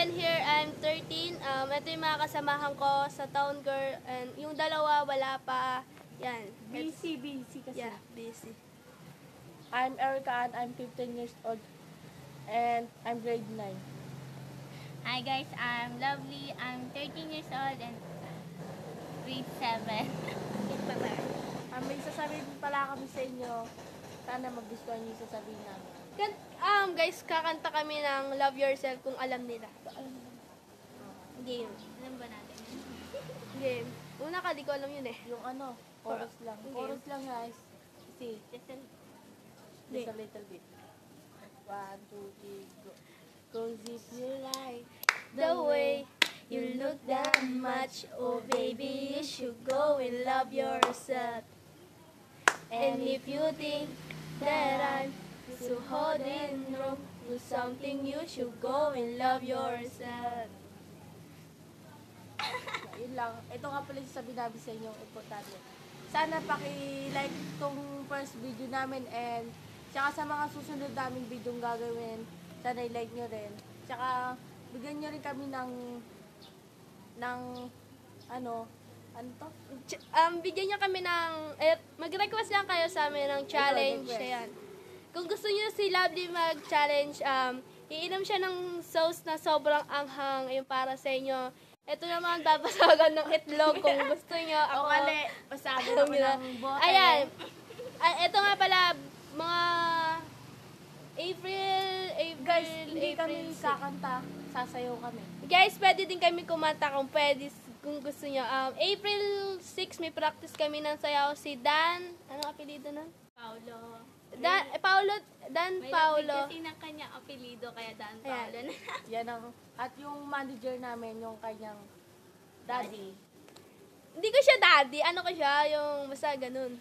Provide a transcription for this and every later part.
Ellen here. I'm 13. Ito yung mga kasamahan ko sa Town Girl. And yung dalawa, wala pa. Yan. Busy kasi. Yeah, busy. I'm Erica and I'm 15 years old and I'm grade 9. Hi guys, I'm Lovely. I'm 13 years old and grade 7. May sasabihin pala kami sa inyo. Sana magustuhan niyo yung sasabihin namin. Guys, kakanta kami ng Love Yourself kung alam nila. Game. Alam ba natin? Game. Una ka, di ko alam yun eh. Yung ano, chorus lang. Okay. Chorus lang guys. See, Just a just a little bit. 1, 2, 3, go. 'Cause if you like The way you look that much, oh baby, you should go and love yourself. And if you think that I'm so holding wrong to something, you should go and love yourself. yun lang. Ito nga pala yung sabi namin sa inyo, importante. Sana paki-like itong first video namin and tsaka sa mga susunod naming video gagawin, sana i-like nyo rin. Tsaka bigyan nyo rin kami ng ano to? Bigyan niyo kami ng, mag-request lang kayo sa amin ng challenge. Ayan. Kung gusto niyo si Lovely mag-challenge, iinom siya ng sauce na sobrang anghang, yung para sa inyo. Ito naman, babasagan ng itlog kung gusto niyo. Ako kali, pasagan ako ng bote. Ayan. Ito nga pala, mga April Guys, hindi kami 6. kakanta, sasayaw kami. Guys, pwede din kami kumanta kung pwede, kung gusto niyo. April 6, may practice kami ng sayaw. Si Dan, anong apelido nun? Paulo. Dan May Paulo. lapit kasi ng kanyang apelido kaya Dan Paulo na. Yan ang, at yung manager namin, yung kanyang daddy. Hindi ko siya daddy, ano ko siya, yung basta ganun.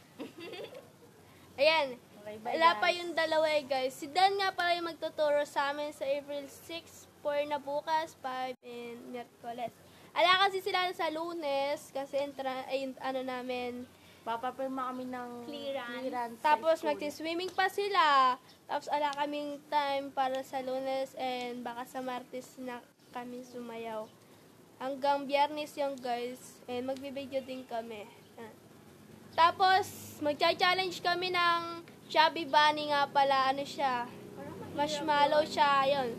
Ayan. Okay, bye Wala pa guys. yung dalawa guys. Si Dan nga pala yung magtuturo sa amin sa April 6, 4 na bukas, 5 and Miyerkules. Ala kasi sila sa Lunes kasi ano namin. Papapirma kami ng clearance sa Tapos school. magsi-swimming pa sila. Tapos ala kaming time para sa Lunes and baka sa Martes na kami sumayaw. Hanggang Biyernes yung guys. And magbibideo din kami. Yan. Tapos magcha-challenge kami ng Chubby Bunny nga pala. Ano siya? Marshmallow siya. Yun.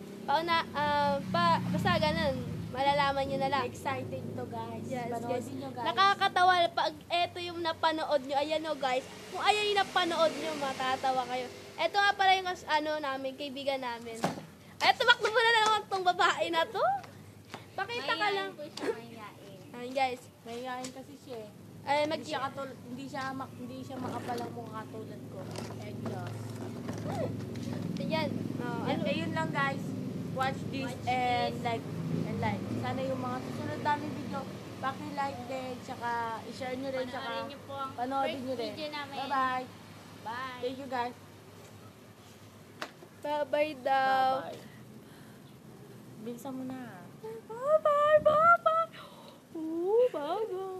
Basta ganun. Malalaman nyo na lang. Excited to guys. Yes, Panoodin guys. nyo guys. Nakakatawa pag eto yung napanood nyo. Ayan o guys. Kung ayan yung napanood nyo, matatawa kayo. Eto nga pala yung namin, kaibigan namin. Ay, tumakbo mo na lang itong babae na to. Pakita ka lang. Mayayain po siya, mayayain. Ayan guys. Mayayain kasi siya eh. Ay, Hindi siya makapalang mukha tulad ko. And Ayan. Oh, ano? yun lang guys. Watch this and like. Sana yung mga susunod namin video, paki-like din, tsaka i-share nyo rin, tsaka Panoorin niyo po ang panoodin first nyo rin. video namin. Bye-bye. Bye. Thank you guys. Bye-bye daw. Bye-bye. Bilisan mo na. Bye-bye. Bye-bye. Bye-bye.